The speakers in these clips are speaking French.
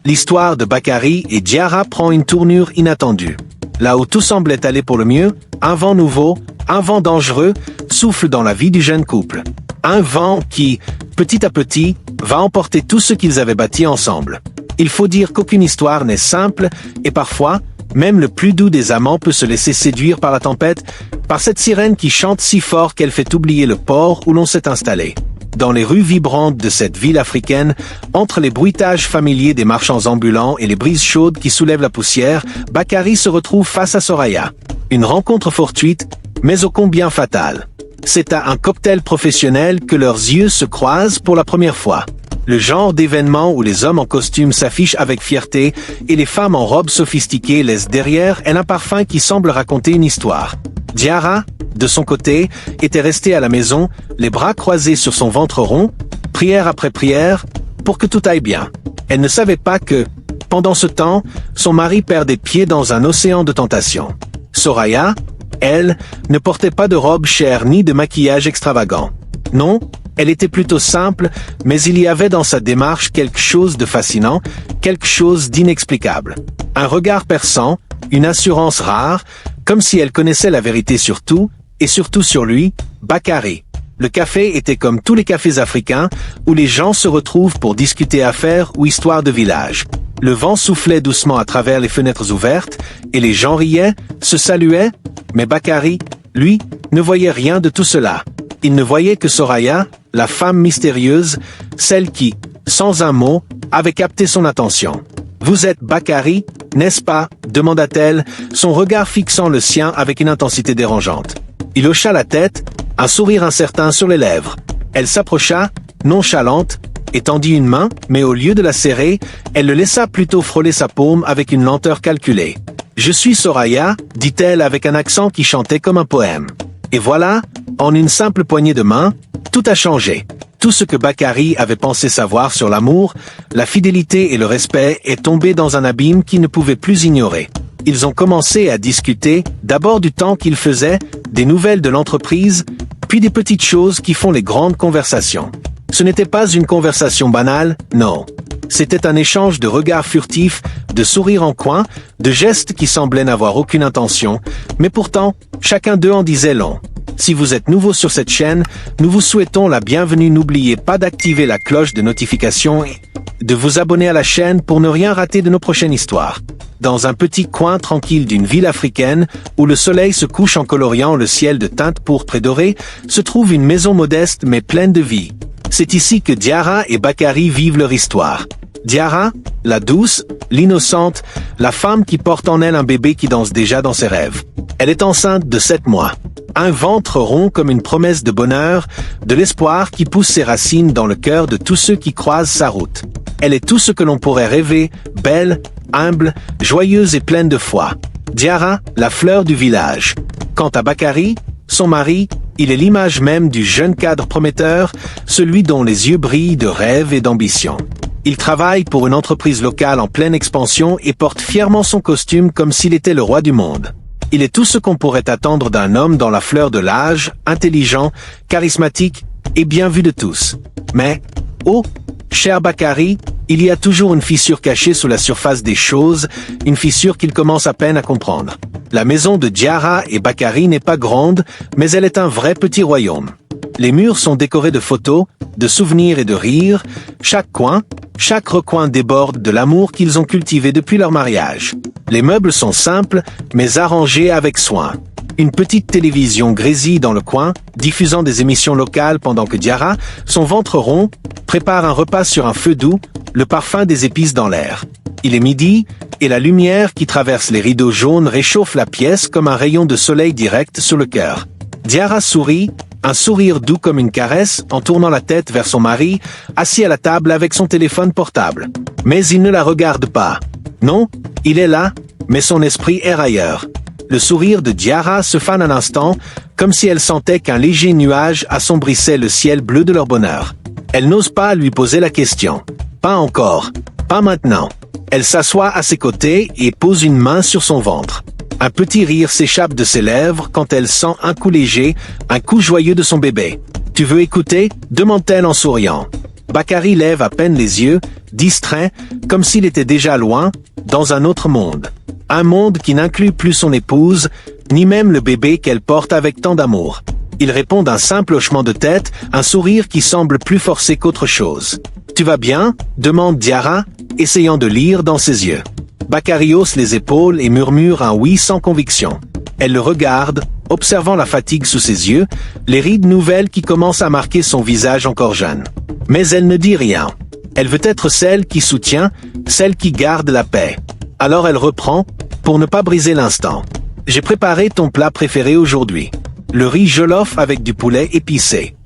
L'histoire de Bakary et Diarra prend une tournure inattendue. Là où tout semblait aller pour le mieux, un vent nouveau, un vent dangereux, souffle dans la vie du jeune couple. Un vent qui, petit à petit, va emporter tout ce qu'ils avaient bâti ensemble. Il faut dire qu'aucune histoire n'est simple, et parfois, même le plus doux des amants peut se laisser séduire par la tempête, par cette sirène qui chante si fort qu'elle fait oublier le port où l'on s'est installé. Dans les rues vibrantes de cette ville africaine, entre les bruitages familiers des marchands ambulants et les brises chaudes qui soulèvent la poussière, Bakary se retrouve face à Soraya. Une rencontre fortuite, mais ô combien fatale. C'est à un cocktail professionnel que leurs yeux se croisent pour la première fois. Le genre d'événement où les hommes en costume s'affichent avec fierté et les femmes en robes sophistiquées laissent derrière elles un parfum qui semble raconter une histoire. Diarra, de son côté, était restée à la maison, les bras croisés sur son ventre rond, prière après prière, pour que tout aille bien. Elle ne savait pas que, pendant ce temps, son mari perdait pied dans un océan de tentations. Soraya, elle, ne portait pas de robe chère ni de maquillage extravagant. Non, elle était plutôt simple, mais il y avait dans sa démarche quelque chose de fascinant, quelque chose d'inexplicable. Un regard perçant, une assurance rare, comme si elle connaissait la vérité sur tout, et surtout sur lui, Bakary. Le café était comme tous les cafés africains, où les gens se retrouvent pour discuter affaires ou histoires de village. Le vent soufflait doucement à travers les fenêtres ouvertes, et les gens riaient, se saluaient, mais Bakary, lui, ne voyait rien de tout cela. Il ne voyait que Soraya, la femme mystérieuse, celle qui, sans un mot, avait capté son attention. « Vous êtes Bakary, n'est-ce pas ?» demanda-t-elle, son regard fixant le sien avec une intensité dérangeante. Il hocha la tête, un sourire incertain sur les lèvres. Elle s'approcha, nonchalante, et tendit une main, mais au lieu de la serrer, elle le laissa plutôt frôler sa paume avec une lenteur calculée. « Je suis Soraya », dit-elle avec un accent qui chantait comme un poème. Et voilà, en une simple poignée de main, tout a changé. Tout ce que Bakary avait pensé savoir sur l'amour, la fidélité et le respect est tombé dans un abîme qu'il ne pouvait plus ignorer. Ils ont commencé à discuter, d'abord du temps qu'il faisait, des nouvelles de l'entreprise, puis des petites choses qui font les grandes conversations. Ce n'était pas une conversation banale, non. C'était un échange de regards furtifs, de sourires en coin, de gestes qui semblaient n'avoir aucune intention, mais pourtant, chacun d'eux en disait long. Si vous êtes nouveau sur cette chaîne, nous vous souhaitons la bienvenue. N'oubliez pas d'activer la cloche de notification et de vous abonner à la chaîne pour ne rien rater de nos prochaines histoires. Dans un petit coin tranquille d'une ville africaine, où le soleil se couche en coloriant le ciel de teintes pourpres et dorées, se trouve une maison modeste mais pleine de vie. C'est ici que Diarra et Bakary vivent leur histoire. Diarra, la douce, l'innocente, la femme qui porte en elle un bébé qui danse déjà dans ses rêves. Elle est enceinte de 7 mois. Un ventre rond comme une promesse de bonheur, de l'espoir qui pousse ses racines dans le cœur de tous ceux qui croisent sa route. Elle est tout ce que l'on pourrait rêver, belle, humble, joyeuse et pleine de foi. Diarra, la fleur du village. Quant à Bakary, son mari, il est l'image même du jeune cadre prometteur, celui dont les yeux brillent de rêve et d'ambition. Il travaille pour une entreprise locale en pleine expansion et porte fièrement son costume comme s'il était le roi du monde. Il est tout ce qu'on pourrait attendre d'un homme dans la fleur de l'âge, intelligent, charismatique et bien vu de tous. Mais, oh, cher Bakary, il y a toujours une fissure cachée sous la surface des choses, une fissure qu'il commence à peine à comprendre. La maison de Diarra et Bakary n'est pas grande, mais elle est un vrai petit royaume. Les murs sont décorés de photos, de souvenirs et de rires, chaque coin, chaque recoin déborde de l'amour qu'ils ont cultivé depuis leur mariage. Les meubles sont simples, mais arrangés avec soin. Une petite télévision grésille dans le coin, diffusant des émissions locales pendant que Diarra, son ventre rond, prépare un repas sur un feu doux, le parfum des épices dans l'air. Il est midi, et la lumière qui traverse les rideaux jaunes réchauffe la pièce comme un rayon de soleil direct sur le cœur. Diarra sourit, un sourire doux comme une caresse, en tournant la tête vers son mari, assis à la table avec son téléphone portable. Mais il ne la regarde pas. Non, il est là, mais son esprit est ailleurs. Le sourire de Diarra se fane un instant, comme si elle sentait qu'un léger nuage assombrissait le ciel bleu de leur bonheur. Elle n'ose pas lui poser la question. Pas encore. Pas maintenant. Elle s'assoit à ses côtés et pose une main sur son ventre. Un petit rire s'échappe de ses lèvres quand elle sent un coup léger, un coup joyeux de son bébé. « Tu veux écouter ?» demande-t-elle en souriant. Bakary lève à peine les yeux, distrait, comme s'il était déjà loin, dans un autre monde. Un monde qui n'inclut plus son épouse, ni même le bébé qu'elle porte avec tant d'amour. Il répond d'un simple hochement de tête, un sourire qui semble plus forcé qu'autre chose. « Tu vas bien ?» demande Diarra, essayant de lire dans ses yeux. Bakary hausse les épaules et murmure un oui sans conviction. Elle le regarde, observant la fatigue sous ses yeux, les rides nouvelles qui commencent à marquer son visage encore jeune. Mais elle ne dit rien. Elle veut être celle qui soutient, celle qui garde la paix. Alors elle reprend, pour ne pas briser l'instant. « J'ai préparé ton plat préféré aujourd'hui. Le riz jollof avec du poulet épicé. »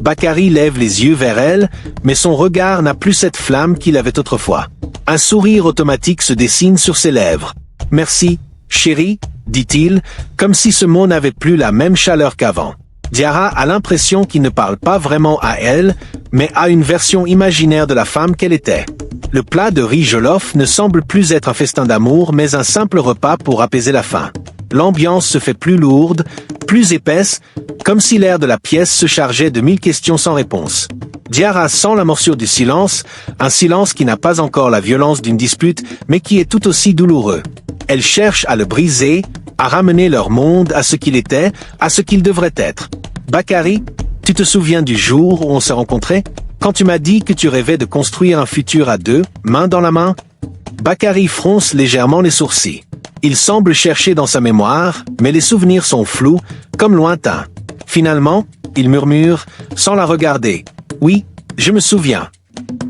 Bakary lève les yeux vers elle, mais son regard n'a plus cette flamme qu'il avait autrefois. Un sourire automatique se dessine sur ses lèvres. « Merci, chérie, » dit-il, comme si ce mot n'avait plus la même chaleur qu'avant. Diarra a l'impression qu'il ne parle pas vraiment à elle, mais à une version imaginaire de la femme qu'elle était. Le plat de riz jollof ne semble plus être un festin d'amour, mais un simple repas pour apaiser la faim. L'ambiance se fait plus lourde, plus épaisse, comme si l'air de la pièce se chargeait de 1000 questions sans réponse. Diarra sent la morsure du silence, un silence qui n'a pas encore la violence d'une dispute, mais qui est tout aussi douloureux. Elle cherche à le briser, à ramener leur monde à ce qu'il était, à ce qu'il devrait être. « Bakary, tu te souviens du jour où on s'est rencontrés? Quand tu m'as dit que tu rêvais de construire un futur à deux, main dans la main ?» Bakary fronce légèrement les sourcils. Il semble chercher dans sa mémoire, mais les souvenirs sont flous, comme lointains. Finalement, il murmure, sans la regarder. « Oui, je me souviens. »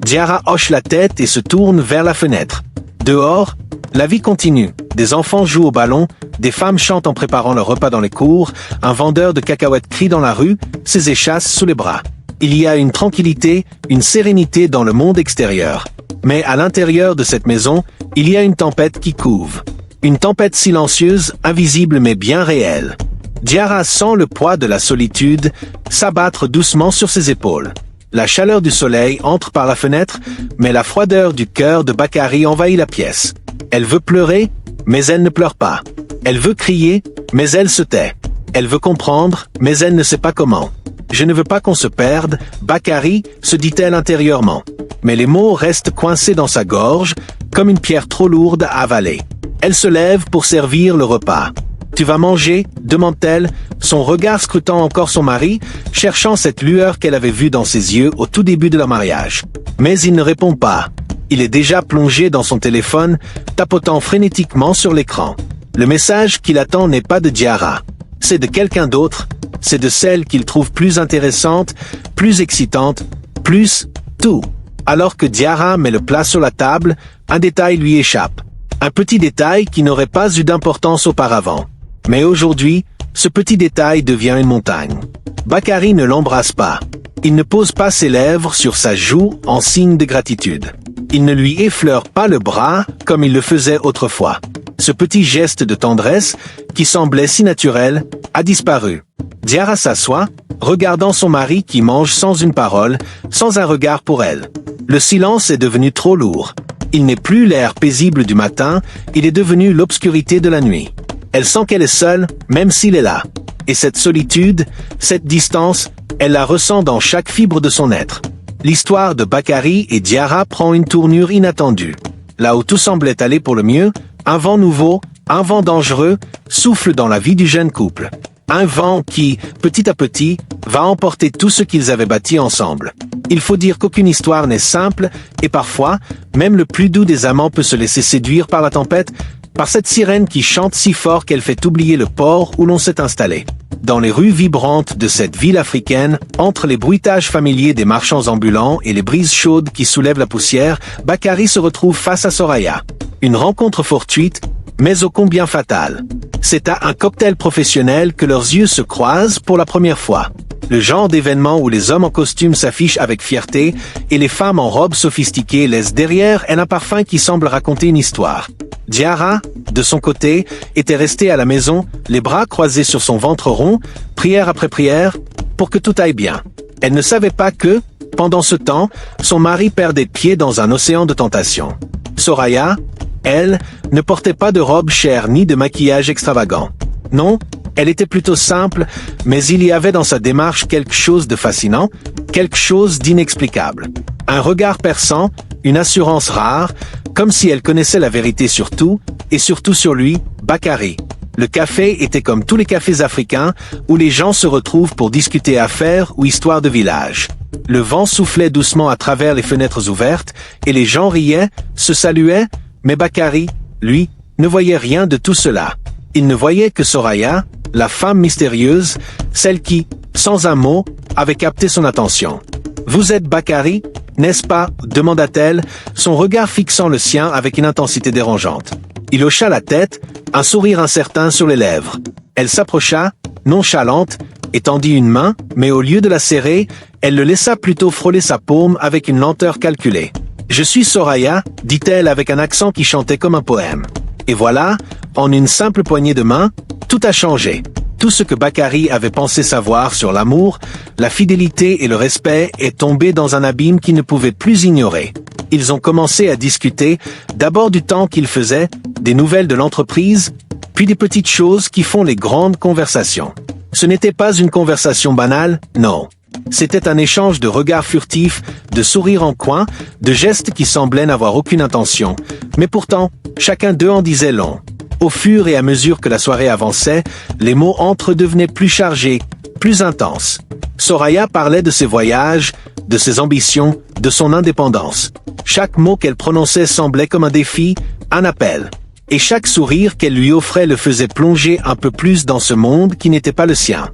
Diarra hoche la tête et se tourne vers la fenêtre. Dehors, la vie continue. Des enfants jouent au ballon, des femmes chantent en préparant leur repas dans les cours, un vendeur de cacahuètes crie dans la rue, ses échasses sous les bras. Il y a une tranquillité, une sérénité dans le monde extérieur. Mais à l'intérieur de cette maison, il y a une tempête qui couve. Une tempête silencieuse, invisible mais bien réelle. Diarra sent le poids de la solitude s'abattre doucement sur ses épaules. La chaleur du soleil entre par la fenêtre, mais la froideur du cœur de Bakary envahit la pièce. Elle veut pleurer, mais elle ne pleure pas. Elle veut crier, mais elle se tait. Elle veut comprendre, mais elle ne sait pas comment. « Je ne veux pas qu'on se perde, Bakary », se dit-elle intérieurement. Mais les mots restent coincés dans sa gorge, comme une pierre trop lourde à avaler. Elle se lève pour servir le repas. « Tu vas manger ?» demande-t-elle, son regard scrutant encore son mari, cherchant cette lueur qu'elle avait vue dans ses yeux au tout début de leur mariage. Mais il ne répond pas. Il est déjà plongé dans son téléphone, tapotant frénétiquement sur l'écran. Le message qu'il attend n'est pas de Diarra. C'est de quelqu'un d'autre. C'est de celle qu'il trouve plus intéressante, plus excitante, plus tout. Alors que Diarra met le plat sur la table, un détail lui échappe. Un petit détail qui n'aurait pas eu d'importance auparavant. Mais aujourd'hui, ce petit détail devient une montagne. Bakary ne l'embrasse pas. Il ne pose pas ses lèvres sur sa joue en signe de gratitude. Il ne lui effleure pas le bras comme il le faisait autrefois. Ce petit geste de tendresse, qui semblait si naturel, a disparu. Diarra s'assoit, regardant son mari qui mange sans une parole, sans un regard pour elle. Le silence est devenu trop lourd. Il n'est plus l'air paisible du matin, il est devenu l'obscurité de la nuit. Elle sent qu'elle est seule, même s'il est là. Et cette solitude, cette distance, elle la ressent dans chaque fibre de son être. L'histoire de Bakary et Diarra prend une tournure inattendue. Là où tout semblait aller pour le mieux, un vent nouveau, un vent dangereux, souffle dans la vie du jeune couple. Un vent qui, petit à petit, va emporter tout ce qu'ils avaient bâti ensemble. Il faut dire qu'aucune histoire n'est simple, et parfois, même le plus doux des amants peut se laisser séduire par la tempête, par cette sirène qui chante si fort qu'elle fait oublier le port où l'on s'est installé. Dans les rues vibrantes de cette ville africaine, entre les bruitages familiers des marchands ambulants et les brises chaudes qui soulèvent la poussière, Bakary se retrouve face à Soraya. Une rencontre fortuite, mais ô combien fatale. C'est à un cocktail professionnel que leurs yeux se croisent pour la première fois. Le genre d'événement où les hommes en costume s'affichent avec fierté et les femmes en robes sophistiquées laissent derrière elles un parfum qui semble raconter une histoire. Diarra, de son côté, était restée à la maison, les bras croisés sur son ventre rond, prière après prière, pour que tout aille bien. Elle ne savait pas que, pendant ce temps, son mari perdait pied dans un océan de tentations. Soraya, elle, ne portait pas de robe chère ni de maquillage extravagant. Non, Elle était plutôt simple, mais il y avait dans sa démarche quelque chose de fascinant, quelque chose d'inexplicable. Un regard perçant, une assurance rare, comme si elle connaissait la vérité sur tout, et surtout sur lui, Bakary. Le café était comme tous les cafés africains, où les gens se retrouvent pour discuter affaires ou histoires de village. Le vent soufflait doucement à travers les fenêtres ouvertes, et les gens riaient, se saluaient, mais Bakary, lui, ne voyait rien de tout cela. Il ne voyait que Soraya, la femme mystérieuse, celle qui, sans un mot, avait capté son attention. « Vous êtes Bakary, n'est-ce pas ?» demanda-t-elle, son regard fixant le sien avec une intensité dérangeante. Il hocha la tête, un sourire incertain sur les lèvres. Elle s'approcha, nonchalante, et tendit une main, mais au lieu de la serrer, elle le laissa plutôt frôler sa paume avec une lenteur calculée. « Je suis Soraya », dit-elle avec un accent qui chantait comme un poème. Et voilà, en une simple poignée de main, tout a changé. Tout ce que Bakary avait pensé savoir sur l'amour, la fidélité et le respect est tombé dans un abîme qu'il ne pouvait plus ignorer. Ils ont commencé à discuter, d'abord du temps qu'il faisait, des nouvelles de l'entreprise, puis des petites choses qui font les grandes conversations. Ce n'était pas une conversation banale, non. C'était un échange de regards furtifs, de sourires en coin, de gestes qui semblaient n'avoir aucune intention. Mais pourtant, chacun d'eux en disait long. Au fur et à mesure que la soirée avançait, les mots entre eux devenaient plus chargés, plus intenses. Soraya parlait de ses voyages, de ses ambitions, de son indépendance. Chaque mot qu'elle prononçait semblait comme un défi, un appel. Et chaque sourire qu'elle lui offrait le faisait plonger un peu plus dans ce monde qui n'était pas le sien.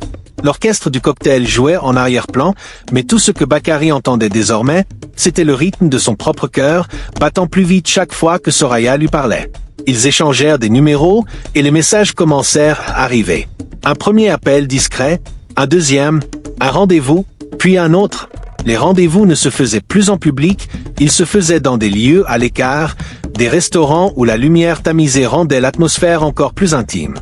L'orchestre du cocktail jouait en arrière-plan, mais tout ce que Bakary entendait désormais, c'était le rythme de son propre cœur, battant plus vite chaque fois que Soraya lui parlait. Ils échangèrent des numéros, et les messages commencèrent à arriver. Un premier appel discret, un deuxième, un rendez-vous, puis un autre. Les rendez-vous ne se faisaient plus en public, ils se faisaient dans des lieux à l'écart, des restaurants où la lumière tamisée rendait l'atmosphère encore plus intime.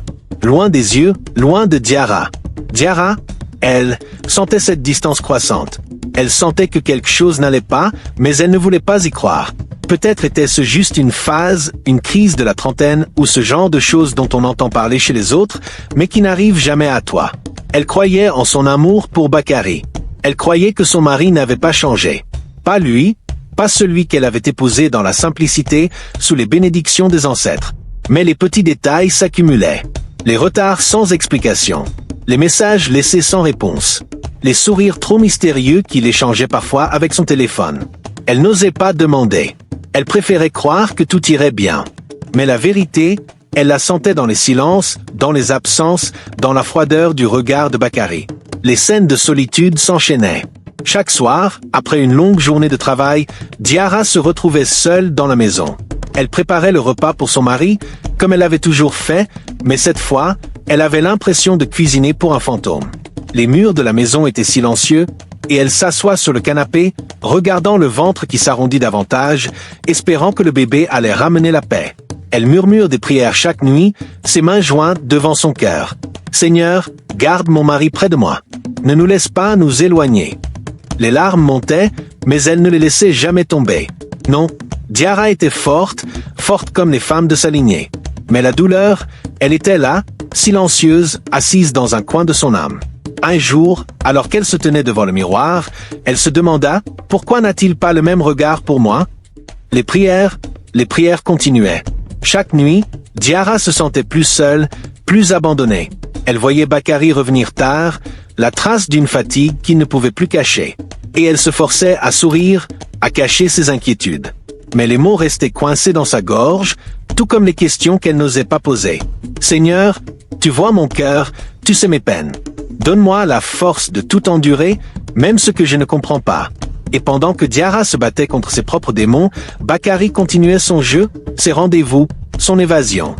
Loin des yeux, loin de Diarra. Diarra, elle, sentait cette distance croissante. Elle sentait que quelque chose n'allait pas, mais elle ne voulait pas y croire. Peut-être était-ce juste une phase, une crise de la trentaine, ou ce genre de choses dont on entend parler chez les autres, mais qui n'arrivent jamais à toi. Elle croyait en son amour pour Bakary. Elle croyait que son mari n'avait pas changé. Pas lui, pas celui qu'elle avait épousé dans la simplicité, sous les bénédictions des ancêtres. Mais les petits détails s'accumulaient. Les retards sans explication. Les messages laissés sans réponse. Les sourires trop mystérieux qu'il échangeait parfois avec son téléphone. Elle n'osait pas demander. Elle préférait croire que tout irait bien. Mais la vérité, elle la sentait dans les silences, dans les absences, dans la froideur du regard de Bakary. Les scènes de solitude s'enchaînaient. Chaque soir, après une longue journée de travail, Diarra se retrouvait seule dans la maison. Elle préparait le repas pour son mari, comme elle l'avait toujours fait, mais cette fois, elle avait l'impression de cuisiner pour un fantôme. Les murs de la maison étaient silencieux, et elle s'assoit sur le canapé, regardant le ventre qui s'arrondit davantage, espérant que le bébé allait ramener la paix. Elle murmure des prières chaque nuit, ses mains jointes devant son cœur. « Seigneur, garde mon mari près de moi. Ne nous laisse pas nous éloigner. » Les larmes montaient, mais elle ne les laissait jamais tomber. Non, Diarra était forte, forte comme les femmes de sa lignée. Mais la douleur, elle était là, silencieuse, assise dans un coin de son âme. Un jour, alors qu'elle se tenait devant le miroir, elle se demanda « Pourquoi n'a-t-il pas le même regard pour moi ?» Les prières continuaient. Chaque nuit, Diarra se sentait plus seule, plus abandonnée. Elle voyait Bakary revenir tard, la trace d'une fatigue qu'il ne pouvait plus cacher. Et elle se forçait à sourire, à cacher ses inquiétudes. Mais les mots restaient coincés dans sa gorge, tout comme les questions qu'elle n'osait pas poser. « Seigneur, tu vois mon cœur, tu sais mes peines. Donne-moi la force de tout endurer, même ce que je ne comprends pas. » Et pendant que Diarra se battait contre ses propres démons, Bakary continuait son jeu, ses rendez-vous, son évasion.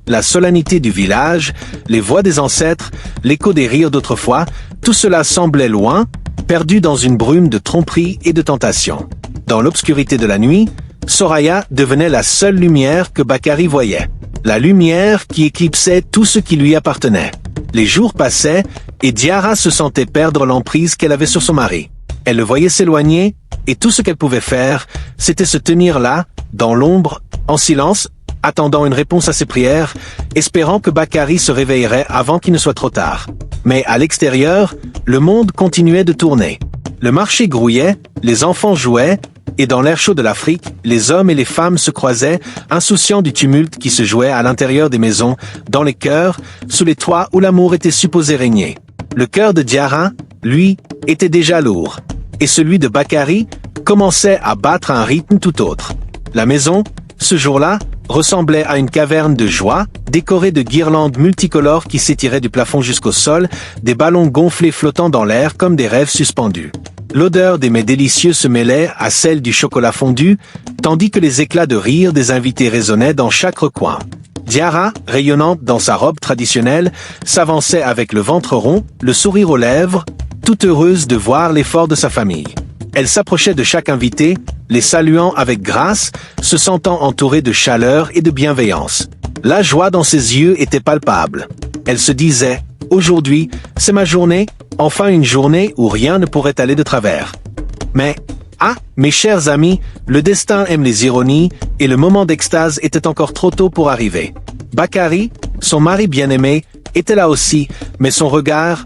La solennité du village, les voix des ancêtres, l'écho des rires d'autrefois, tout cela semblait loin, perdu dans une brume de tromperie et de tentation. Dans l'obscurité de la nuit, Soraya devenait la seule lumière que Bakary voyait. La lumière qui éclipsait tout ce qui lui appartenait. Les jours passaient, et Diarra se sentait perdre l'emprise qu'elle avait sur son mari. Elle le voyait s'éloigner, et tout ce qu'elle pouvait faire, c'était se tenir là, dans l'ombre, en silence, attendant une réponse à ses prières, espérant que Bakary se réveillerait avant qu'il ne soit trop tard. Mais à l'extérieur, le monde continuait de tourner. Le marché grouillait, les enfants jouaient, et dans l'air chaud de l'Afrique, les hommes et les femmes se croisaient, insouciants du tumulte qui se jouait à l'intérieur des maisons, dans les cœurs, sous les toits où l'amour était supposé régner. Le cœur de Diarra, lui, était déjà lourd. Et celui de Bakary commençait à battre un rythme tout autre. La maison, ce jour-là, ressemblait à une caverne de joie, décorée de guirlandes multicolores qui s'étiraient du plafond jusqu'au sol, des ballons gonflés flottant dans l'air comme des rêves suspendus. L'odeur des mets délicieux se mêlait à celle du chocolat fondu, tandis que les éclats de rire des invités résonnaient dans chaque recoin. Diarra, rayonnante dans sa robe traditionnelle, s'avançait avec le ventre rond, le sourire aux lèvres, toute heureuse de voir l'effort de sa famille. Elle s'approchait de chaque invité, les saluant avec grâce, se sentant entourée de chaleur et de bienveillance. La joie dans ses yeux était palpable. Elle se disait « Aujourd'hui, c'est ma journée, enfin une journée où rien ne pourrait aller de travers. » Mais, mes chers amis, le destin aime les ironies, et le moment d'extase était encore trop tôt pour arriver. Bakary, son mari bien-aimé, était là aussi, mais son regard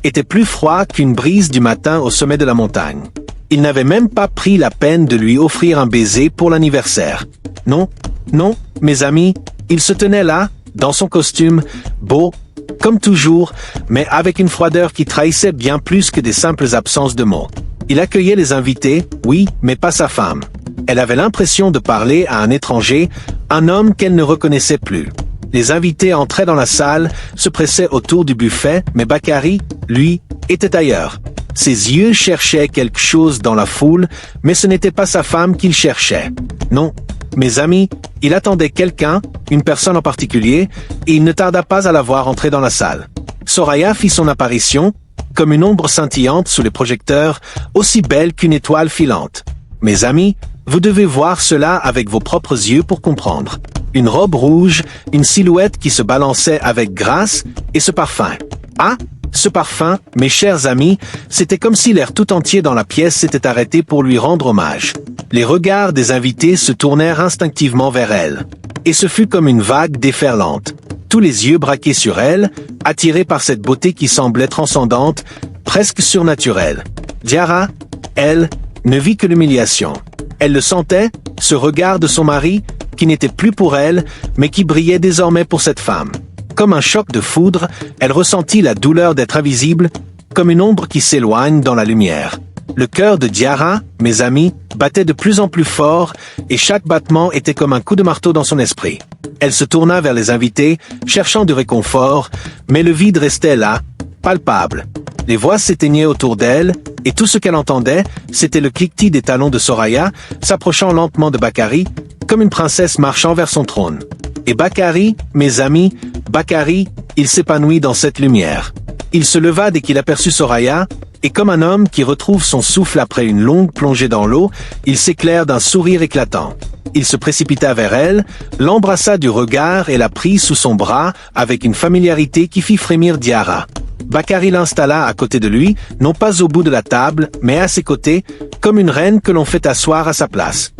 était plus froid qu'une brise du matin au sommet de la montagne. Il n'avait même pas pris la peine de lui offrir un baiser pour l'anniversaire. Non, mes amis, il se tenait là, dans son costume, beau, comme toujours, mais avec une froideur qui trahissait bien plus que des simples absences de mots. Il accueillait les invités, oui, mais pas sa femme. Elle avait l'impression de parler à un étranger, un homme qu'elle ne reconnaissait plus. Les invités entraient dans la salle, se pressaient autour du buffet, mais Bakary, lui, était ailleurs. Ses yeux cherchaient quelque chose dans la foule, mais ce n'était pas sa femme qu'il cherchait. Non, mes amis, il attendait quelqu'un, une personne en particulier, et il ne tarda pas à la voir entrer dans la salle. Soraya fit son apparition, comme une ombre scintillante sous les projecteurs, aussi belle qu'une étoile filante. Mes amis, vous devez voir cela avec vos propres yeux pour comprendre. Une robe rouge, une silhouette qui se balançait avec grâce, et ce parfum. Ce parfum, mes chers amis, c'était comme si l'air tout entier dans la pièce s'était arrêté pour lui rendre hommage. Les regards des invités se tournèrent instinctivement vers elle. Et ce fut comme une vague déferlante. Tous les yeux braqués sur elle, attirés par cette beauté qui semblait transcendante, presque surnaturelle. Diarra, elle, ne vit que l'humiliation. Elle le sentait, ce regard de son mari, qui n'était plus pour elle, mais qui brillait désormais pour cette femme. Comme un choc de foudre, elle ressentit la douleur d'être invisible, comme une ombre qui s'éloigne dans la lumière. Le cœur de Diarra, mes amis, battait de plus en plus fort, et chaque battement était comme un coup de marteau dans son esprit. Elle se tourna vers les invités, cherchant du réconfort, mais le vide restait là, palpable. Les voix s'éteignaient autour d'elle, et tout ce qu'elle entendait, c'était le cliquetis des talons de Soraya, s'approchant lentement de Bakary, comme une princesse marchant vers son trône. Et Bakary, mes amis, Bakary, il s'épanouit dans cette lumière. Il se leva dès qu'il aperçut Soraya, et comme un homme qui retrouve son souffle après une longue plongée dans l'eau, il s'éclaire d'un sourire éclatant. Il se précipita vers elle, l'embrassa du regard et la prit sous son bras avec une familiarité qui fit frémir Diarra. Bakary l'installa à côté de lui, non pas au bout de la table, mais à ses côtés, comme une reine que l'on fait asseoir à sa place.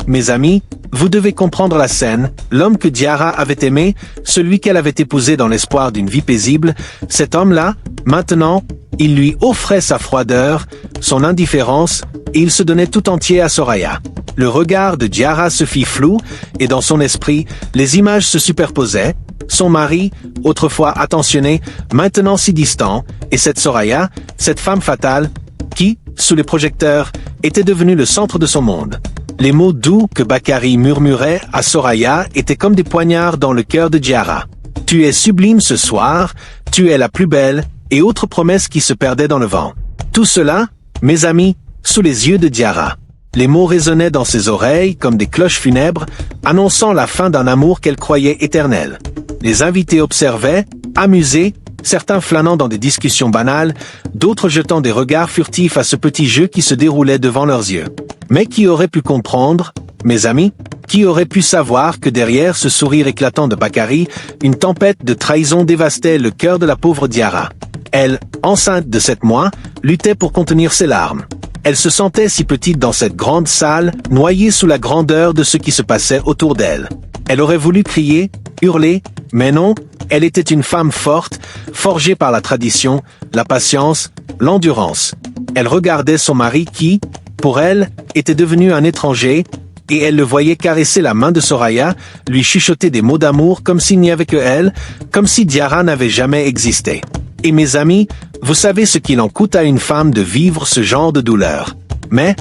Mes amis, vous devez comprendre la scène, l'homme que Diarra avait aimé, celui qu'elle avait épousé dans l'espoir d'une vie paisible, cet homme-là, maintenant, il lui offrait sa froideur, son indifférence, et il se donnait tout entier à Soraya. Le regard de Diarra se fit flou, et dans son esprit, les images se superposaient, son mari, autrefois attentionné, maintenant si distant, et cette Soraya, cette femme fatale, qui, sous les projecteurs, était devenue le centre de son monde. Les mots doux que Bakary murmurait à Soraya étaient comme des poignards dans le cœur de Diarra. « Tu es sublime ce soir, tu es la plus belle », et autres promesses qui se perdaient dans le vent. Tout cela, mes amis, sous les yeux de Diarra. Les mots résonnaient dans ses oreilles comme des cloches funèbres, annonçant la fin d'un amour qu'elle croyait éternel. Les invités observaient, amusés, certains flânant dans des discussions banales, d'autres jetant des regards furtifs à ce petit jeu qui se déroulait devant leurs yeux. Mais qui aurait pu comprendre, mes amis, qui aurait pu savoir que derrière ce sourire éclatant de Bakary, une tempête de trahison dévastait le cœur de la pauvre Diarra. Elle, enceinte de 7 mois, luttait pour contenir ses larmes. Elle se sentait si petite dans cette grande salle, noyée sous la grandeur de ce qui se passait autour d'elle. Elle aurait voulu crier, hurler, mais non, elle était une femme forte, forgée par la tradition, la patience, l'endurance. Elle regardait son mari qui, pour elle, était devenu un étranger, et elle le voyait caresser la main de Soraya, lui chuchoter des mots d'amour comme s'il n'y avait que elle, comme si Diarra n'avait jamais existé. Et mes amis, vous savez ce qu'il en coûte à une femme de vivre ce genre de douleur. Mais,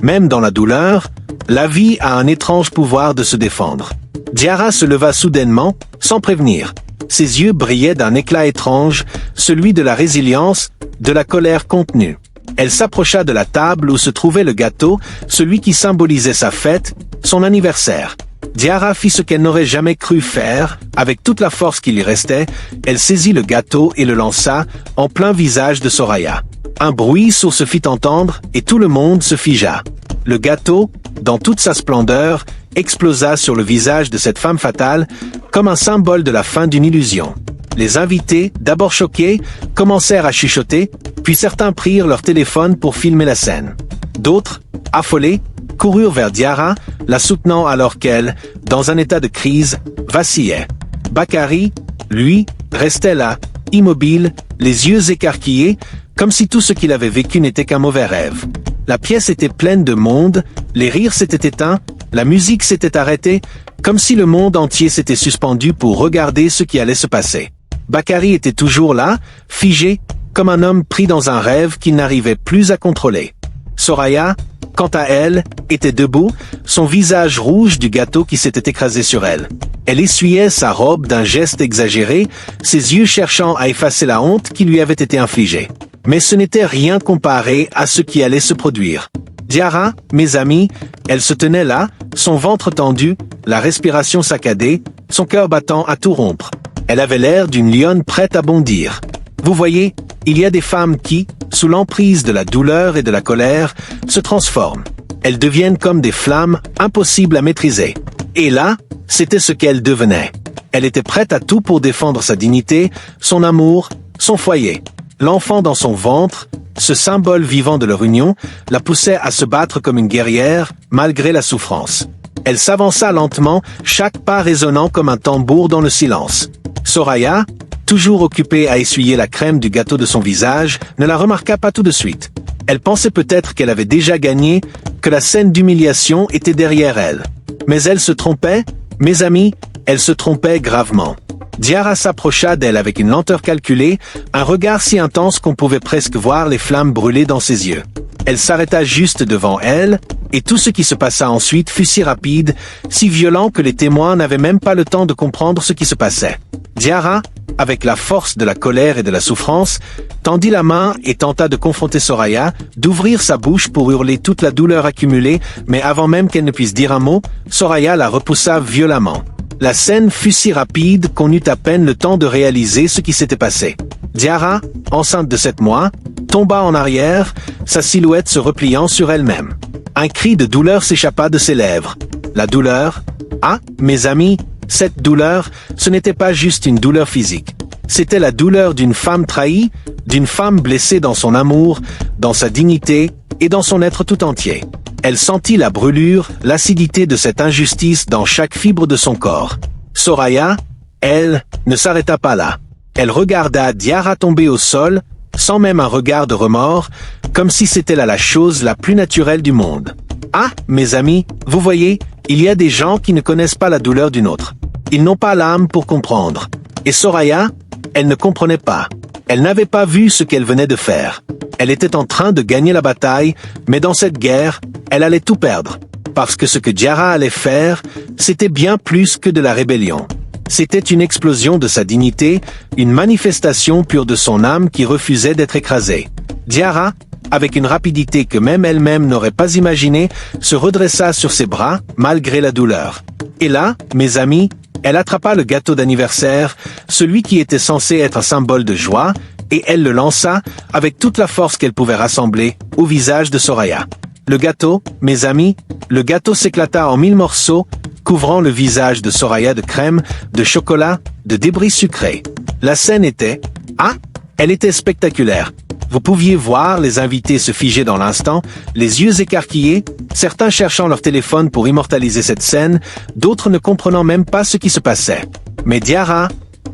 même dans la douleur, la vie a un étrange pouvoir de se défendre. Diarra se leva soudainement, sans prévenir. Ses yeux brillaient d'un éclat étrange, celui de la résilience, de la colère contenue. Elle s'approcha de la table où se trouvait le gâteau, celui qui symbolisait sa fête, son anniversaire. Diarra fit ce qu'elle n'aurait jamais cru faire, avec toute la force qui lui restait, elle saisit le gâteau et le lança, en plein visage de Soraya. Un bruit sourd se fit entendre, et tout le monde se figea. Le gâteau, dans toute sa splendeur, explosa sur le visage de cette femme fatale, comme un symbole de la fin d'une illusion. Les invités, d'abord choqués, commencèrent à chuchoter, puis certains prirent leur téléphone pour filmer la scène. D'autres, affolés, coururent vers Diarra, la soutenant alors qu'elle, dans un état de crise, vacillait. Bakary, lui, restait là, immobile, les yeux écarquillés, comme si tout ce qu'il avait vécu n'était qu'un mauvais rêve. La pièce était pleine de monde, les rires s'étaient éteints, la musique s'était arrêtée, comme si le monde entier s'était suspendu pour regarder ce qui allait se passer. Bakary était toujours là, figé, comme un homme pris dans un rêve qu'il n'arrivait plus à contrôler. Soraya, quant à elle, était debout, son visage rouge du gâteau qui s'était écrasé sur elle. Elle essuyait sa robe d'un geste exagéré, ses yeux cherchant à effacer la honte qui lui avait été infligée. Mais ce n'était rien comparé à ce qui allait se produire. Diarra, mes amis, elle se tenait là, son ventre tendu, la respiration saccadée, son cœur battant à tout rompre. Elle avait l'air d'une lionne prête à bondir. Vous voyez, il y a des femmes qui, sous l'emprise de la douleur et de la colère, se transforment. Elles deviennent comme des flammes, impossibles à maîtriser. Et là, c'était ce qu'elle devenait. Elle était prête à tout pour défendre sa dignité, son amour, son foyer. L'enfant dans son ventre, ce symbole vivant de leur union, la poussait à se battre comme une guerrière, malgré la souffrance. Elle s'avança lentement, chaque pas résonnant comme un tambour dans le silence. Soraya, toujours occupée à essuyer la crème du gâteau de son visage, ne la remarqua pas tout de suite. Elle pensait peut-être qu'elle avait déjà gagné, que la scène d'humiliation était derrière elle. Mais elle se trompait, mes amis, elle se trompait gravement. Diarra s'approcha d'elle avec une lenteur calculée, un regard si intense qu'on pouvait presque voir les flammes brûler dans ses yeux. Elle s'arrêta juste devant elle, et tout ce qui se passa ensuite fut si rapide, si violent que les témoins n'avaient même pas le temps de comprendre ce qui se passait. Diarra, avec la force de la colère et de la souffrance, tendit la main et tenta de confronter Soraya, d'ouvrir sa bouche pour hurler toute la douleur accumulée, mais avant même qu'elle ne puisse dire un mot, Soraya la repoussa violemment. La scène fut si rapide qu'on eut à peine le temps de réaliser ce qui s'était passé. Diarra, enceinte de 7 mois, tomba en arrière, sa silhouette se repliant sur elle-même. Un cri de douleur s'échappa de ses lèvres. La douleur? Ah, mes amis, cette douleur, ce n'était pas juste une douleur physique. C'était la douleur d'une femme trahie, d'une femme blessée dans son amour, dans sa dignité et dans son être tout entier. Elle sentit la brûlure, l'acidité de cette injustice dans chaque fibre de son corps. Soraya, elle, ne s'arrêta pas là. Elle regarda Diarra tomber au sol, sans même un regard de remords, comme si c'était là la chose la plus naturelle du monde. Ah, mes amis, vous voyez, il y a des gens qui ne connaissent pas la douleur d'une autre. Ils n'ont pas l'âme pour comprendre. Et Soraya, elle ne comprenait pas. Elle n'avait pas vu ce qu'elle venait de faire. Elle était en train de gagner la bataille, mais dans cette guerre, elle allait tout perdre. Parce que ce que Diarra allait faire, c'était bien plus que de la rébellion. C'était une explosion de sa dignité, une manifestation pure de son âme qui refusait d'être écrasée. Diarra, avec une rapidité que même elle-même n'aurait pas imaginée, se redressa sur ses bras, malgré la douleur. Et là, mes amis, elle attrapa le gâteau d'anniversaire, celui qui était censé être un symbole de joie, et elle le lança, avec toute la force qu'elle pouvait rassembler, au visage de Soraya. Le gâteau, mes amis, le gâteau s'éclata en 1000 morceaux, couvrant le visage de Soraya de crème, de chocolat, de débris sucrés. La scène était... Ah, elle était spectaculaire. Vous pouviez voir les invités se figer dans l'instant, les yeux écarquillés, certains cherchant leur téléphone pour immortaliser cette scène, d'autres ne comprenant même pas ce qui se passait. Mais Diarra,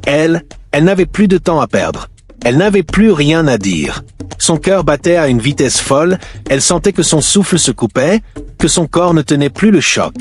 elle n'avait plus de temps à perdre. Elle n'avait plus rien à dire. Son cœur battait à une vitesse folle, elle sentait que son souffle se coupait, que son corps ne tenait plus le choc.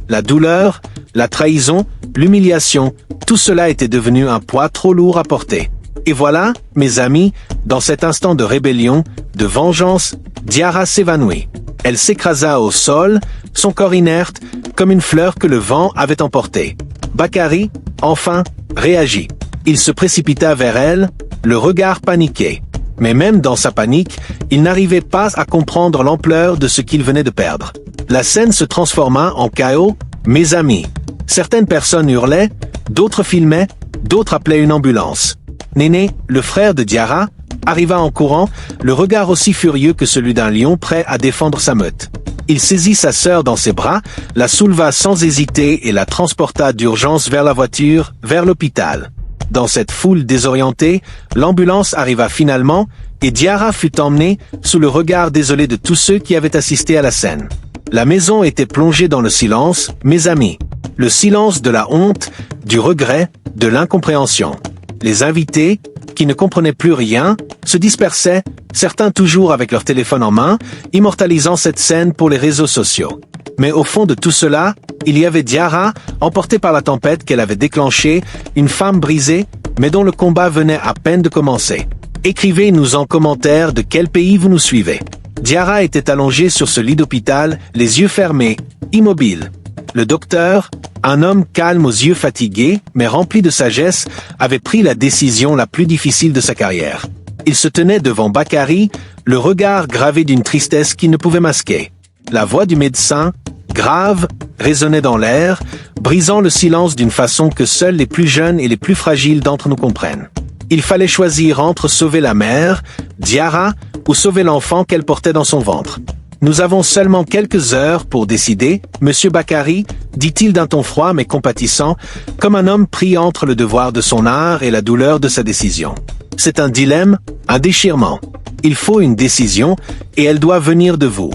La douleur, la trahison, l'humiliation, tout cela était devenu un poids trop lourd à porter. Et voilà, mes amis, dans cet instant de rébellion, de vengeance, Diarra s'évanouit. Elle s'écrasa au sol, son corps inerte, comme une fleur que le vent avait emportée. Bakary, enfin, réagit. Il se précipita vers elle, le regard paniqué. Mais même dans sa panique, il n'arrivait pas à comprendre l'ampleur de ce qu'il venait de perdre. La scène se transforma en chaos, mes amis. Certaines personnes hurlaient, d'autres filmaient, d'autres appelaient une ambulance. Néné, le frère de Diarra, arriva en courant, le regard aussi furieux que celui d'un lion prêt à défendre sa meute. Il saisit sa sœur dans ses bras, la souleva sans hésiter et la transporta d'urgence vers la voiture, vers l'hôpital. Dans cette foule désorientée, l'ambulance arriva finalement et Diarra fut emmenée sous le regard désolé de tous ceux qui avaient assisté à la scène. La maison était plongée dans le silence, mes amis. Le silence de la honte, du regret, de l'incompréhension. Les invités, qui ne comprenaient plus rien, se dispersaient, certains toujours avec leur téléphone en main, immortalisant cette scène pour les réseaux sociaux. Mais au fond de tout cela, il y avait Diarra, emportée par la tempête qu'elle avait déclenchée, une femme brisée, mais dont le combat venait à peine de commencer. Écrivez-nous en commentaire de quel pays vous nous suivez. Diarra était allongée sur ce lit d'hôpital, les yeux fermés, immobile. Le docteur, un homme calme aux yeux fatigués, mais rempli de sagesse, avait pris la décision la plus difficile de sa carrière. Il se tenait devant Bakary, le regard gravé d'une tristesse qu'il ne pouvait masquer. La voix du médecin, grave, résonnait dans l'air, brisant le silence d'une façon que seuls les plus jeunes et les plus fragiles d'entre nous comprennent. Il fallait choisir entre sauver la mère, Diarra, ou sauver l'enfant qu'elle portait dans son ventre. Nous avons seulement quelques heures pour décider, Monsieur Bakary, dit-il d'un ton froid mais compatissant, comme un homme pris entre le devoir de son art et la douleur de sa décision. C'est un dilemme, un déchirement. Il faut une décision, et elle doit venir de vous.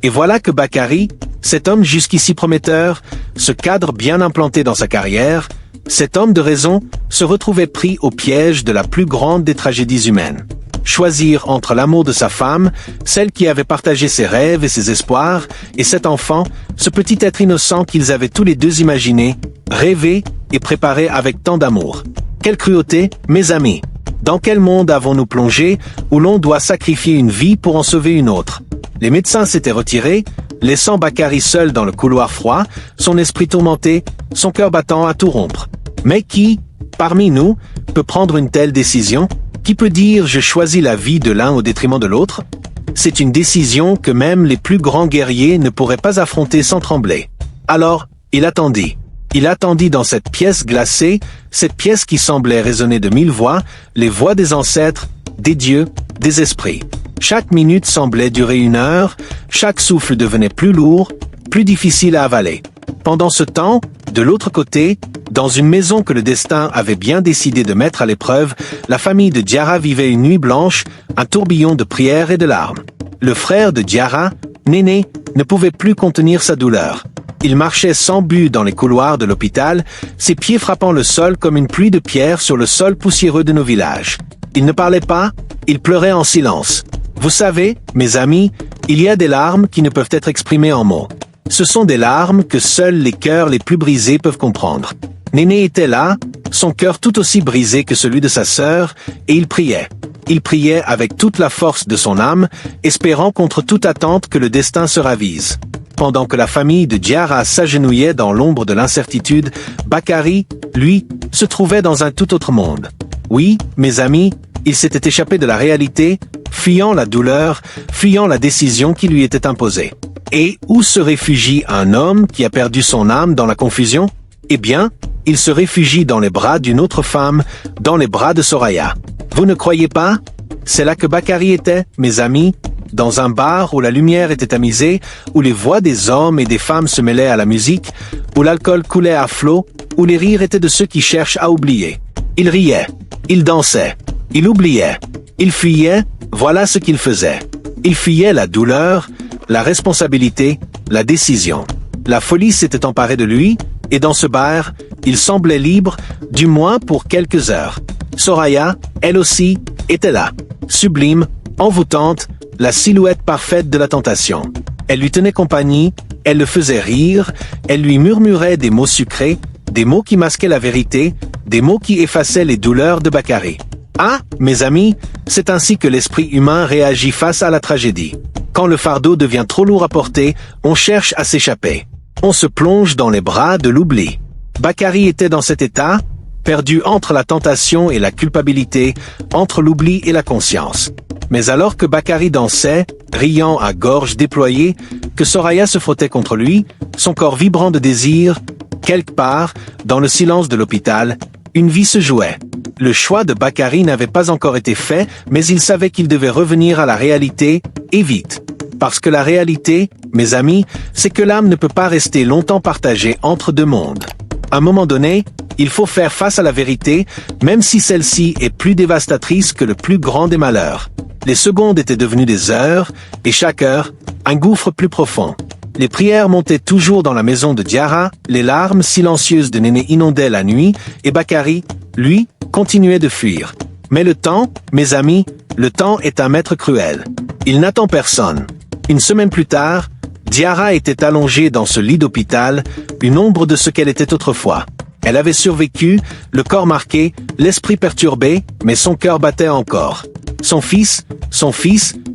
Et voilà que Bakary, cet homme jusqu'ici prometteur, ce cadre bien implanté dans sa carrière, cet homme de raison, se retrouvait pris au piège de la plus grande des tragédies humaines. Choisir entre l'amour de sa femme, celle qui avait partagé ses rêves et ses espoirs, et cet enfant, ce petit être innocent qu'ils avaient tous les deux imaginé, rêvé et préparé avec tant d'amour. Quelle cruauté, mes amis! Dans quel monde avons-nous plongé, où l'on doit sacrifier une vie pour en sauver une autre? Les médecins s'étaient retirés, laissant Bakary seul dans le couloir froid, son esprit tourmenté, son cœur battant à tout rompre. Mais qui, parmi nous, peut prendre une telle décision? Qui peut dire « je choisis la vie de l'un au détriment de l'autre » C'est une décision que même les plus grands guerriers ne pourraient pas affronter sans trembler. Alors, il attendit. Il attendit dans cette pièce glacée, cette pièce qui semblait résonner de 1000 voix, les voix des ancêtres, des dieux, des esprits. Chaque minute semblait durer 1 heure, chaque souffle devenait plus lourd, plus difficile à avaler. Pendant ce temps, de l'autre côté, dans une maison que le destin avait bien décidé de mettre à l'épreuve, la famille de Diarra vivait une nuit blanche, un tourbillon de prières et de larmes. Le frère de Diarra, Néné, ne pouvait plus contenir sa douleur. Il marchait sans but dans les couloirs de l'hôpital, ses pieds frappant le sol comme une pluie de pierres sur le sol poussiéreux de nos villages. Il ne parlait pas, il pleurait en silence. Vous savez, mes amis, il y a des larmes qui ne peuvent être exprimées en mots. Ce sont des larmes que seuls les cœurs les plus brisés peuvent comprendre. Néné était là, son cœur tout aussi brisé que celui de sa sœur, et il priait. Il priait avec toute la force de son âme, espérant contre toute attente que le destin se ravise. Pendant que la famille de Diarra s'agenouillait dans l'ombre de l'incertitude, Bakary, lui, se trouvait dans un tout autre monde. Oui, mes amis, il s'était échappé de la réalité, fuyant la douleur, fuyant la décision qui lui était imposée. Et où se réfugie un homme qui a perdu son âme dans la confusion? Eh bien, il se réfugie dans les bras d'une autre femme, dans les bras de Soraya. Vous ne croyez pas? C'est là que Bakary était, mes amis, dans un bar où la lumière était tamisée, où les voix des hommes et des femmes se mêlaient à la musique, où l'alcool coulait à flot, où les rires étaient de ceux qui cherchent à oublier. Il riait, il dansait. Il oubliait. Il fuyait, voilà ce qu'il faisait. Il fuyait la douleur, la responsabilité, la décision. La folie s'était emparée de lui, et dans ce bar, il semblait libre, du moins pour quelques heures. Soraya, elle aussi, était là. Sublime, envoûtante, la silhouette parfaite de la tentation. Elle lui tenait compagnie, elle le faisait rire, elle lui murmurait des mots sucrés, des mots qui masquaient la vérité, des mots qui effaçaient les douleurs de Bakary. Ah, mes amis, c'est ainsi que l'esprit humain réagit face à la tragédie. Quand le fardeau devient trop lourd à porter, on cherche à s'échapper. On se plonge dans les bras de l'oubli. Bakary était dans cet état, perdu entre la tentation et la culpabilité, entre l'oubli et la conscience. Mais alors que Bakary dansait, riant à gorge déployée, que Soraya se frottait contre lui, son corps vibrant de désir, quelque part, dans le silence de l'hôpital, une vie se jouait. Le choix de Bakary n'avait pas encore été fait, mais il savait qu'il devait revenir à la réalité, et vite. Parce que la réalité, mes amis, c'est que l'âme ne peut pas rester longtemps partagée entre deux mondes. À un moment donné, il faut faire face à la vérité, même si celle-ci est plus dévastatrice que le plus grand des malheurs. Les secondes étaient devenues des heures, et chaque heure, un gouffre plus profond. Les prières montaient toujours dans la maison de Diarra, les larmes silencieuses de Néné inondaient la nuit, et Bakary, lui, continuait de fuir. Mais le temps, mes amis, le temps est un maître cruel. Il n'attend personne. Une semaine plus tard, Diarra était allongée dans ce lit d'hôpital, une ombre de ce qu'elle était autrefois. Elle avait survécu, le corps marqué, l'esprit perturbé, mais son cœur battait encore. Son fils,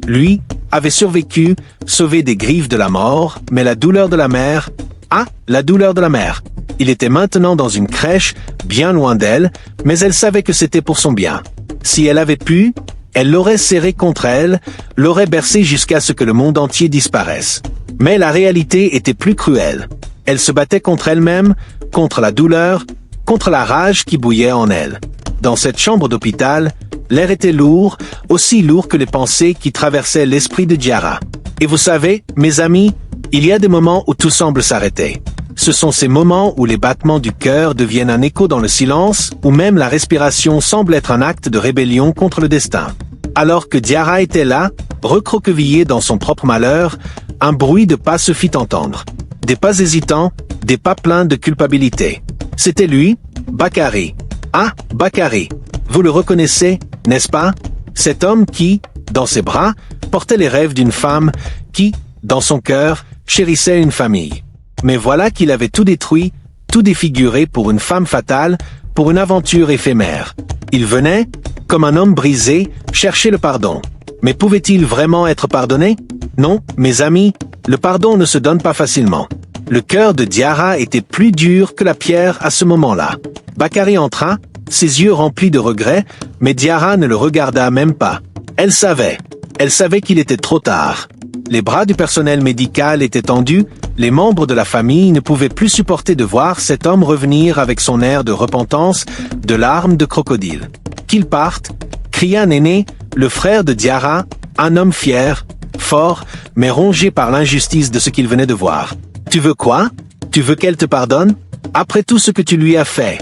lui, avait survécu, sauvé des griffes de la mort, mais la douleur de la mère... Ah, la douleur de la mère. Il était maintenant dans une crèche, bien loin d'elle, mais elle savait que c'était pour son bien. Si elle avait pu, elle l'aurait serré contre elle, l'aurait bercé jusqu'à ce que le monde entier disparaisse. Mais la réalité était plus cruelle. Elle se battait contre elle-même, contre la douleur, contre la rage qui bouillait en elle. Dans cette chambre d'hôpital, l'air était lourd, aussi lourd que les pensées qui traversaient l'esprit de Diarra. Et vous savez, mes amis, il y a des moments où tout semble s'arrêter. Ce sont ces moments où les battements du cœur deviennent un écho dans le silence, où même la respiration semble être un acte de rébellion contre le destin. Alors que Diarra était là, recroquevillé dans son propre malheur, un bruit de pas se fit entendre. Des pas hésitants, des pas pleins de culpabilité. C'était lui, Bakary. Ah, Bakary. Vous le reconnaissez, n'est-ce pas? Cet homme qui, dans ses bras, portait les rêves d'une femme, qui, dans son cœur, chérissait une famille. Mais voilà qu'il avait tout détruit, tout défiguré pour une femme fatale, pour une aventure éphémère. Il venait, comme un homme brisé, chercher le pardon. Mais pouvait-il vraiment être pardonné? Non, mes amis, le pardon ne se donne pas facilement. Le cœur de Diarra était plus dur que la pierre à ce moment-là. Bakary entra, ses yeux remplis de regrets, mais Diarra ne le regarda même pas. Elle savait qu'il était trop tard. Les bras du personnel médical étaient tendus, les membres de la famille ne pouvaient plus supporter de voir cet homme revenir avec son air de repentance, de larmes de crocodile. Qu'il parte, cria Néné, le frère de Diarra, un homme fier, fort, mais rongé par l'injustice de ce qu'il venait de voir. Tu veux quoi? Tu veux qu'elle te pardonne? Après tout ce que tu lui as fait.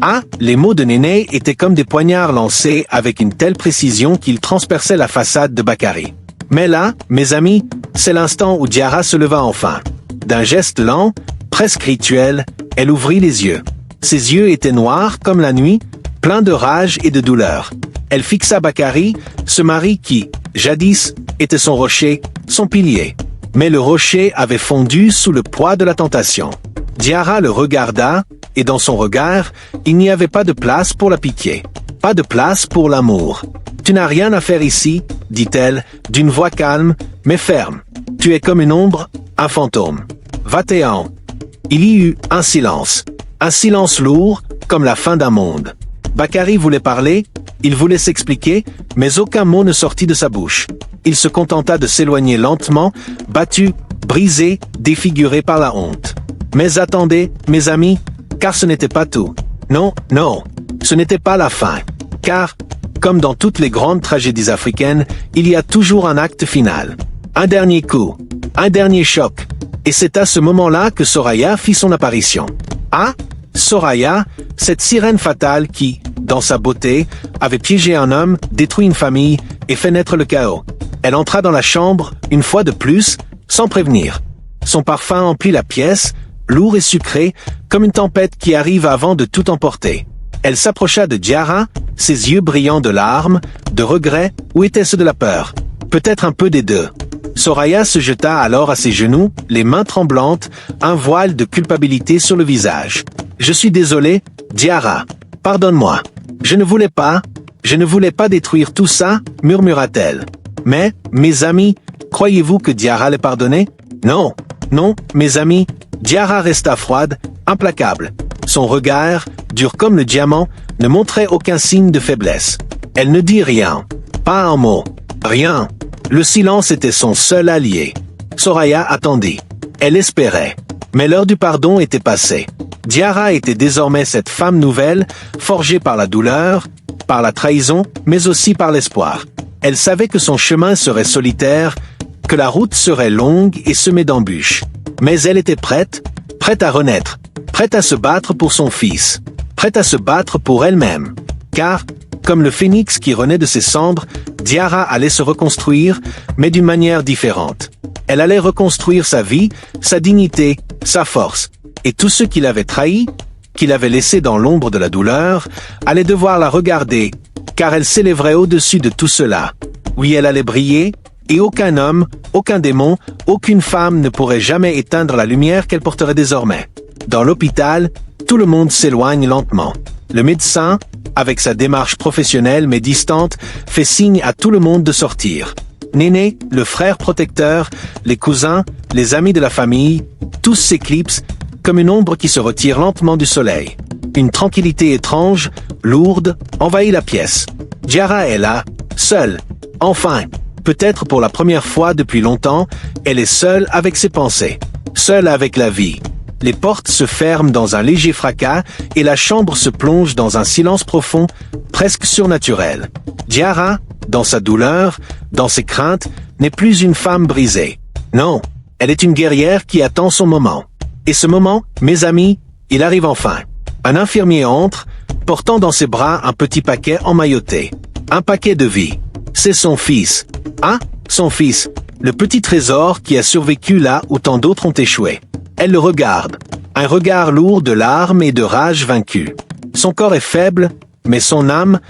Ah, les mots de Néné étaient comme des poignards lancés avec une telle précision qu'ils transperçaient la façade de Bakary. Mais là, mes amis, c'est l'instant où Diarra se leva enfin. D'un geste lent, presque rituel, elle ouvrit les yeux. Ses yeux étaient noirs comme la nuit, pleins de rage et de douleur. Elle fixa Bakary, ce mari qui, jadis, était son rocher, son pilier. Mais le rocher avait fondu sous le poids de la tentation. Diarra le regarda, et dans son regard, il n'y avait pas de place pour la pitié. Pas de place pour l'amour. Tu n'as rien à faire ici, dit-elle, d'une voix calme, mais ferme. Tu es comme une ombre, un fantôme. Va-t'en. Il y eut un silence lourd, comme la fin d'un monde. Bakary voulait parler, il voulait s'expliquer, mais aucun mot ne sortit de sa bouche. Il se contenta de s'éloigner lentement, battu, brisé, défiguré par la honte. Mais attendez, mes amis, car ce n'était pas tout. Non, ce n'était pas la fin. Car, comme dans toutes les grandes tragédies africaines, il y a toujours un acte final. Un dernier coup, un dernier choc. Et c'est à ce moment-là que Soraya fit son apparition. Ah, Soraya, cette sirène fatale qui, dans sa beauté, avait piégé un homme, détruit une famille et fait naître le chaos. Elle entra dans la chambre, une fois de plus, sans prévenir. Son parfum emplit la pièce, lourd et sucré, comme une tempête qui arrive avant de tout emporter. Elle s'approcha de Diarra, ses yeux brillants de larmes, de regret, ou était-ce de la peur? Peut-être un peu des deux. Soraya se jeta alors à ses genoux, les mains tremblantes, un voile de culpabilité sur le visage. « Je suis désolé, Diarra. Pardonne-moi. Je ne voulais pas détruire tout ça, murmura-t-elle. Mais, mes amis, croyez-vous que Diarra l'ait pardonné? Non, non, mes amis, Diarra resta froide, implacable. Son regard, dur comme le diamant, ne montrait aucun signe de faiblesse. Elle ne dit rien. Pas un mot. Rien. Le silence était son seul allié. Soraya attendit. Elle espérait. Mais l'heure du pardon était passée. Diarra était désormais cette femme nouvelle, forgée par la douleur, par la trahison, mais aussi par l'espoir. Elle savait que son chemin serait solitaire, que la route serait longue et semée d'embûches. Mais elle était prête à renaître, prête à se battre pour son fils, prête à se battre pour elle-même. Car, comme le phénix qui renaît de ses cendres, Diarra allait se reconstruire, mais d'une manière différente. Elle allait reconstruire sa vie, sa dignité, sa force. Et tous ceux qui l'avaient trahi, qui l'avaient laissé dans l'ombre de la douleur, allaient devoir la regarder, car elle s'élèverait au-dessus de tout cela. Oui, elle allait briller, et aucun homme, aucun démon, aucune femme ne pourrait jamais éteindre la lumière qu'elle porterait désormais. Dans l'hôpital, tout le monde s'éloigne lentement. Le médecin, avec sa démarche professionnelle mais distante, fait signe à tout le monde de sortir. Néné, le frère protecteur, les cousins, les amis de la famille, tous s'éclipsent, comme une ombre qui se retire lentement du soleil. Une tranquillité étrange, lourde, envahit la pièce. Diarra est là, seule. Enfin, peut-être pour la première fois depuis longtemps, elle est seule avec ses pensées. Seule avec la vie. Les portes se ferment dans un léger fracas et la chambre se plonge dans un silence profond, presque surnaturel. Diarra, dans sa douleur, dans ses craintes, n'est plus une femme brisée. Non, elle est une guerrière qui attend son moment. Et ce moment, mes amis, il arrive enfin. Un infirmier entre, portant dans ses bras un petit paquet emmailloté. Un paquet de vie. C'est son fils. Ah, son fils. Le petit trésor qui a survécu là où tant d'autres ont échoué. Elle le regarde. Un regard lourd de larmes et de rage vaincue. Son corps est faible, mais son âme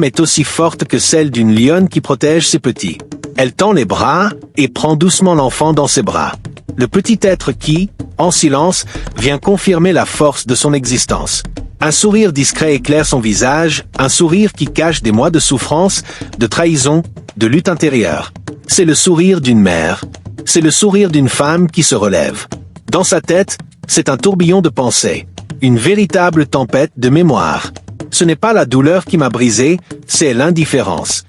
est aussi forte que celle d'une lionne qui protège ses petits. Elle tend les bras et prend doucement l'enfant dans ses bras. Le petit être qui, en silence, vient confirmer la force de son existence. Un sourire discret éclaire son visage, un sourire qui cache des mois de souffrance, de trahison, de lutte intérieure. C'est le sourire d'une mère. C'est le sourire d'une femme qui se relève. Dans sa tête, c'est un tourbillon de pensées. Une véritable tempête de mémoire. Ce n'est pas la douleur qui m'a brisé, c'est l'indifférence.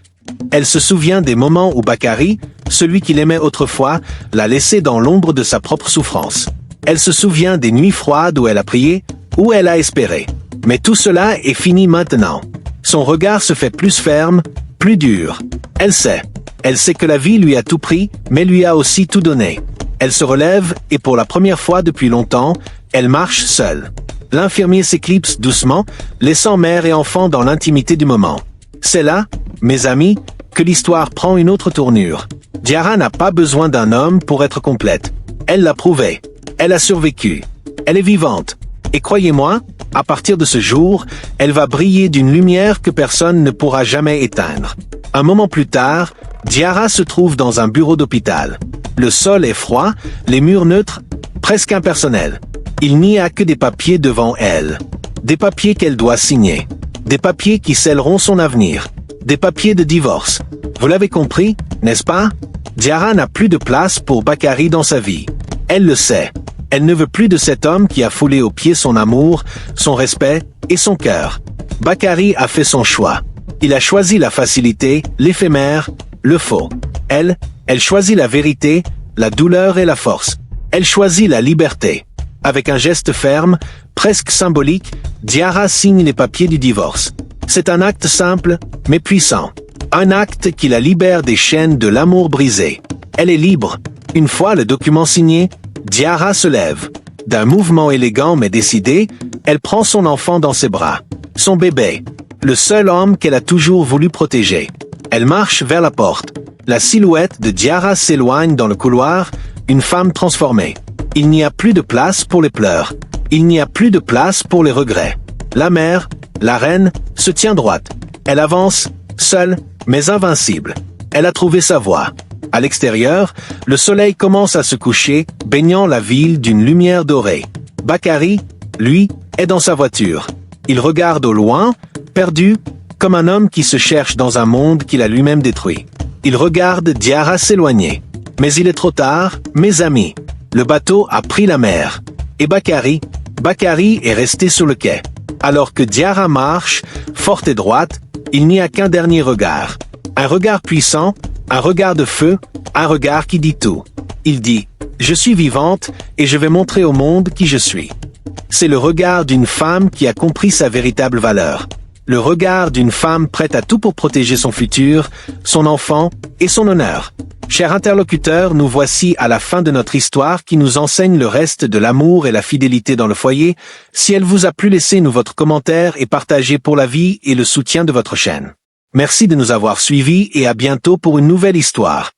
Elle se souvient des moments où Bakary, celui qu'il aimait autrefois, l'a laissé dans l'ombre de sa propre souffrance. Elle se souvient des nuits froides où elle a prié, où elle a espéré. Mais tout cela est fini maintenant. Son regard se fait plus ferme, plus dur. Elle sait. Elle sait que la vie lui a tout pris, mais lui a aussi tout donné. Elle se relève et pour la première fois depuis longtemps, elle marche seule. L'infirmier s'éclipse doucement, laissant mère et enfant dans l'intimité du moment. C'est là, mes amis, que l'histoire prend une autre tournure. Diarra n'a pas besoin d'un homme pour être complète. Elle l'a prouvé. Elle a survécu. Elle est vivante. Et croyez-moi, à partir de ce jour, elle va briller d'une lumière que personne ne pourra jamais éteindre. Un moment plus tard, Diarra se trouve dans un bureau d'hôpital. Le sol est froid, les murs neutres, presque impersonnels. Il n'y a que des papiers devant elle. Des papiers qu'elle doit signer. Des papiers qui scelleront son avenir. Des papiers de divorce. Vous l'avez compris, n'est-ce pas? Diarra n'a plus de place pour Bakary dans sa vie. Elle le sait. Elle ne veut plus de cet homme qui a foulé aux pieds son amour, son respect et son cœur. Bakary a fait son choix. Il a choisi la facilité, l'éphémère, le faux. Elle choisit la vérité, la douleur et la force. Elle choisit la liberté. Avec un geste ferme, presque symbolique, Diarra signe les papiers du divorce. C'est un acte simple, mais puissant. Un acte qui la libère des chaînes de l'amour brisé. Elle est libre. Une fois le document signé, Diarra se lève. D'un mouvement élégant mais décidé, elle prend son enfant dans ses bras. Son bébé. Le seul homme qu'elle a toujours voulu protéger. Elle marche vers la porte. La silhouette de Diarra s'éloigne dans le couloir, une femme transformée. Il n'y a plus de place pour les pleurs. Il n'y a plus de place pour les regrets. La mère, la reine, se tient droite. Elle avance, seule, mais invincible. Elle a trouvé sa voie. À l'extérieur, le soleil commence à se coucher, baignant la ville d'une lumière dorée. Bakary, lui, est dans sa voiture. Il regarde au loin, perdu, comme un homme qui se cherche dans un monde qu'il a lui-même détruit. Il regarde Diarra s'éloigner. Mais il est trop tard, mes amis. Le bateau a pris la mer. Et Bakary est resté sur le quai. Alors que Diarra marche, forte et droite, il n'y a qu'un dernier regard. Un regard puissant, un regard de feu, un regard qui dit tout. Il dit « Je suis vivante et je vais montrer au monde qui je suis ». C'est le regard d'une femme qui a compris sa véritable valeur. Le regard d'une femme prête à tout pour protéger son futur, son enfant et son honneur. Chers interlocuteurs, nous voici à la fin de notre histoire qui nous enseigne le reste de l'amour et la fidélité dans le foyer. Si elle vous a plu, laissez-nous votre commentaire et partagez pour la vie et le soutien de votre chaîne. Merci de nous avoir suivis et à bientôt pour une nouvelle histoire.